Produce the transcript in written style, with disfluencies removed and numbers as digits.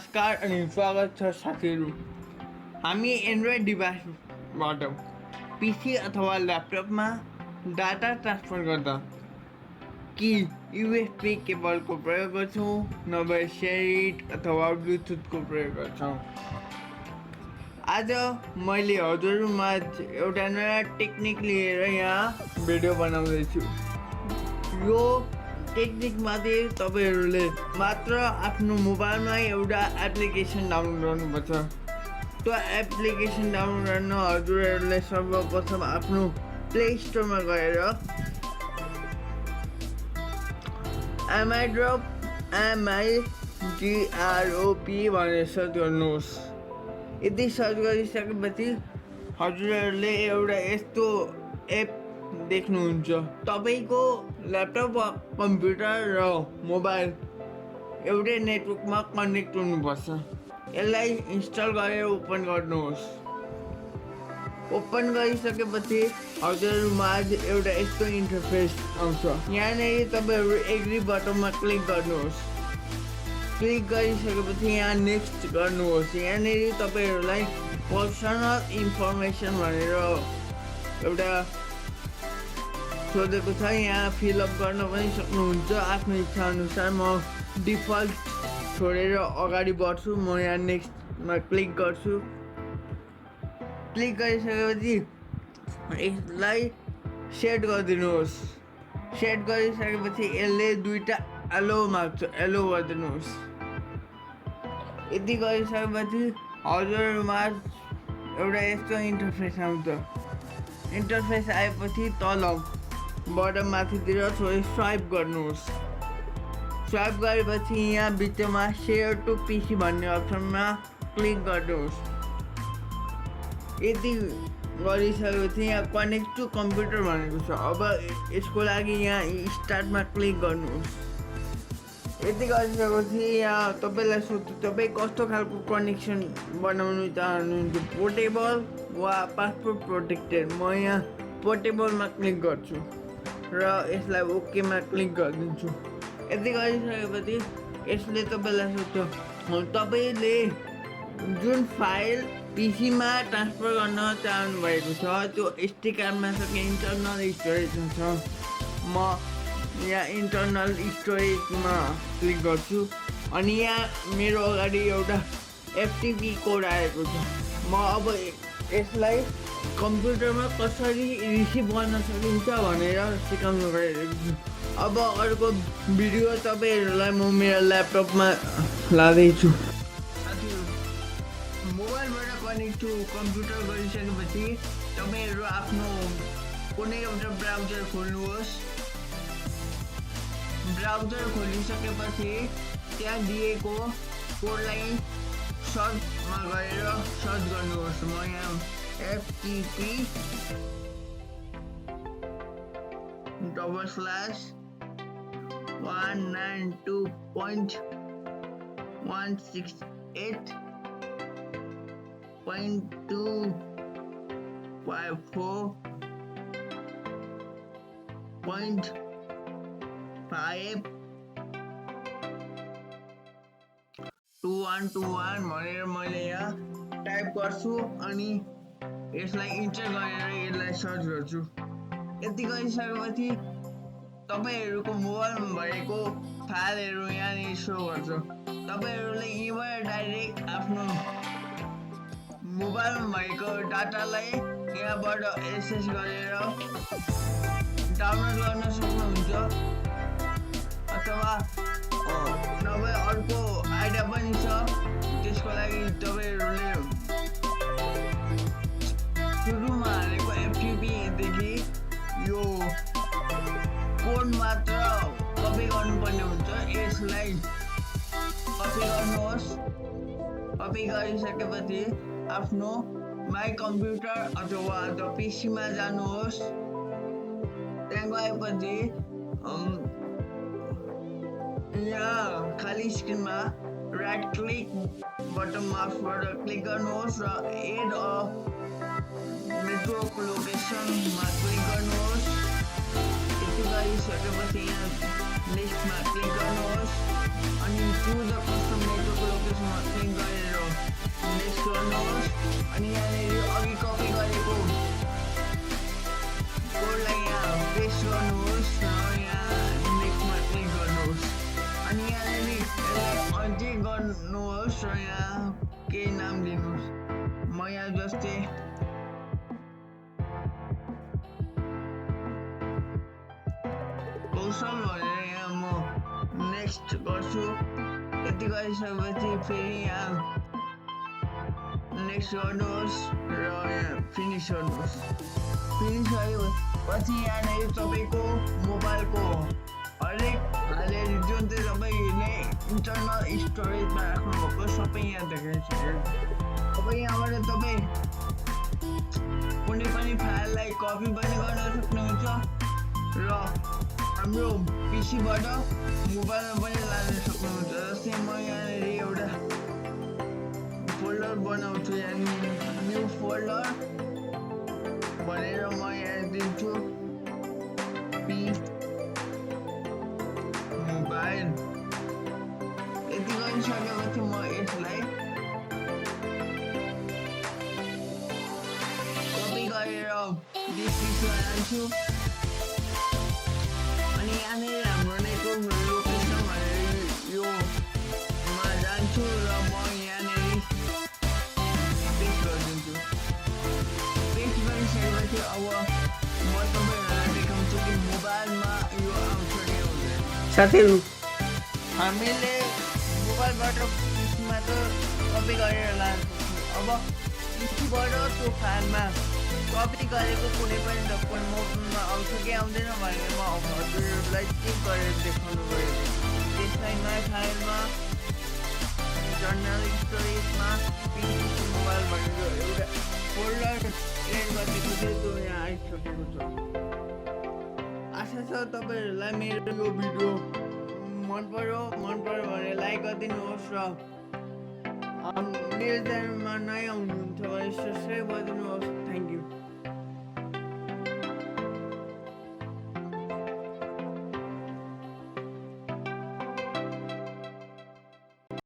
नमस्कार अनि स्वागत छ साथीहरू। हामी एन्ड्रोइड डिभाइसबाट पिसी अथवा ल्यापटपमा डाटा ट्रान्सफर गर्दा कि युएसबी केबलको प्रयोग गर्छौँ नभए शेयरिट अथवा ब्लुटुथको प्रयोग गर्छौँ। आज मैले हजुरहरूमा एउटा नयाँ टेक्निक लिएर यहाँ भिडियो बनाउँदैछु। यो टेक्निकमा चाहिँ तपाईहरूले मात्र आफ्नो मोबाइलमा एउटा एप्लिकेसन डाउनलोड गर्नुपर्छ। त्यो एप्लिकेसन डाउनलोड गर्न हजुरहरूले सर्वप्रथम आफ्नो प्ले स्टोरमा गएर andriod भनेर सर्च गर्नुहोस्। यदि सर्च गरिसकेपछि हजुरहरूले एउटा यस्तो एप देख्नुहुन्छ। तपाईँको ल्यापटप वा कम्प्युटर र मोबाइल एउटै नेटवर्कमा कनेक्ट हुनुपर्छ। यसलाई इन्स्टल गरेर ओपन गर्नुहोस्। ओपन गरिसकेपछि हजुरहरूमा एउटा यस्तो इन्टरफेस आउँछ। यहाँनिर तपाईँहरू एग्री बटनमा क्लिक गर्नुहोस्। क्लिक गरिसकेपछि यहाँ नेक्स्ट गर्नुहोस्। यहाँनिर तपाईँहरूलाई पर्सनल इन्फर्मेसन भनेर एउटा सोधेको छ। यहाँ फिलअप गर्न पनि सक्नुहुन्छ आफ्नो इच्छा अनुसार। म डिफल्ट छोडेर अगाडि बढ्छु। म यहाँ नेक्स्टमा क्लिक गर्छु। क्लिक गरिसकेपछि यसलाई सेट गरिदिनुहोस्। सेट गरिसकेपछि यसले दुईवटा एलो माग्छ, एलो गरिदिनुहोस्। यति गरिसकेपछि हजुरहरूमा एउटा यस्तो इन्टरफेस आउँछ। इन्टरफेस आएपछि तल बटम माथितिर थोरै स्वाइप गर्नुहोस्। स्वाइप गरेपछि यहाँ बिचमा सेयर टु पिसी भन्ने अप्सनमा क्लिक गर्नुहोस्। यति गरिसकेपछि यहाँ कनेक्ट टु कम्प्युटर भनेको छ। अब यसको लागि यहाँ स्टार्टमा क्लिक गर्नुहोस्। यति गरिसकेपछि यहाँ तपाईँलाई सोध्छु तपाईँ कस्तो खालको कनेक्सन बनाउनु चाहनुहुन्छ, पोर्टेबल वा पासपोर्ट प्रोटेक्टेड। म यहाँ पोर्टेबलमा क्लिक गर्छु र यसलाई ओकेमा क्लिक गरिदिन्छु। यति गरिसकेपछि यसले तपाईँलाई सोध्छ तपाईँले जुन फाइल पिसीमा ट्रान्सफर गर्न चाहनु भएको छ त्यो एसडी कार्डमा छ कि इन्टरनल स्टोरेजमा छ। म यहाँ इन्टरनल स्टोरेजमा क्लिक गर्छु अनि यहाँ मेरो अगाडि एउटा एफटिपी कोड आएको छ। म अब यसलाई कम्प्युटरमा कसरी रिसिभ गर्न सकिन्छ भनेर सिकाउनु गइरहेको छु। अब अर्को भिडियो तपाईँहरूलाई म मेरो ल्यापटपमा लाँदैछु। मोबाइलबाट कनेक्ट टु कम्प्युटर गरिसकेपछि तपाईँहरू आफ्नो कुनै एउटा ब्राउजर खोल्नुहोस्। ब्राउजर खोलिसकेपछि त्यहाँ दिएको कोडलाई सर्चमा गएर सर्च गर्नुहोस्। म यहाँ /192.168.2.2.4.2.121 भनेर मैले यहाँ टाइप गर्छु अनि यसलाई इन्टर गरेर यसलाई सर्च गर्छु। यति गरिसकेपछि तपाईँहरूको मोबाइलमा भएको फाइलहरू यहाँनिर सो गर्छ। तपाईँहरूले यहीँबाट डाइरेक्ट आफ्नो मोबाइलमा भएको डाटालाई यहाँबाट एक्सेस गरेर डाउनलोड गर्न सक्नुहुन्छ अथवा नभए अर्को आइडिया पनि छ। त्यसको लागि तपाईँहरूले सुरुमा हालेको एफटिपीदेखि यो कोड मात्र कपी गर्नुपर्ने हुन्छ। यसलाई कपी गर्नुहोस्। कपी गरिसकेपछि आफ्नो माई कम्प्युटर अथवा द पिसीमा जानुहोस्। त्यहाँ गएपछि यहाँ खाली स्क्रिनमा राइट क्लिक बटन मार्क्सबाट क्लिक गर्नुहोस् र एड अ नेटवर्क लोकेसनमा क्लिक गर्नुहोस्। यति गरिसकेपछि यहाँ नेक्स्टमा क्लिक गर्नुहोस् अनि चुज द कस्टम नेटवर्क लोकेसनमा क्लिक गरेर नेक्स्ट गर्नुहोस् अनि यहाँनिर अघि कपी गरेको कोडलाई यहाँ पेस्ट गर्नुहोस् र यहाँ नेक्स्टमा क्लिक गर्नुहोस् अनि यहाँनिर यसलाई अझै गर्नुहोस् र यहाँ केही नाम दिनुहोस् म यहाँ जस्तै कौशल भनेर यहाँ म नेक्स्ट गर्छु यति गरिसकेपछि फेरि यहाँ नेक्स्ट गर्नुहोस् र यहाँ फिनिस गर्नुहोस् फिनिस गरेपछि यहाँनिर तपाईँको मोबाइलको हरेक हालेर जुन चाहिँ तपाईँले इन्टरनल स्टोरेजमा राख्नुभएको सबै यहाँ देखाइसक्यो अब यहाँबाट तपाईँ कुनै पनि फाइललाई कपी पनि गर्न सक्नुहुन्छ र हाम्रो पिसीबाट मोबाइलमा पनि लान सक्नुहुन्छ जस्तै म यहाँनिर एउटा फोल्डर बनाउँछु यहाँनिर न्यू फोल्डर भनेर म यहाँ दिन्छु पी मोबाइल यति गरिसकेपछि म यसलाई कपी गरेर डिस्क्रिप्सनमा हाल्छु अनि यहाँनिर हाम्रो नेटवर्क लोकेसन भनेर योमा जान्छु र म यहाँनिर पेस्ट गरिदिन्छु पेस्ट गरिसकेपछि अब म तपाईँहरूलाई देखाउँछु कि मोबाइलमा यो आउँछ कि हुँदैन साथीहरू हामीले मोबाइलबाट पिसीमा त कपी गरेर लानु सक्छौँ अब पिसीबाट त्यो फाइलमा कपी गरेको कुनै पनि डकुमेन्ट मोबाइलमा आउँछ कि आउँदैन भनेर म हजुरहरूलाई चेक गरेर देखाउनु गयो त्यसलाई नयाँ फाइलमा इन्टरनल स्टोरेजमा पिसी मोबाइल भनेर एउटा फोल्डर क्रिएट गरिदिएको थियो त्यो यहाँ आइसकेको छ आशा छ तपाईँहरूलाई मेरो यो भिडियो मन पर्यो भने लाइक गरिदिनुहोस् र मेरो च्यानलमा नयाँ हुनुहुन्छ भने सब्सक्राइब गरिदिनुहोस्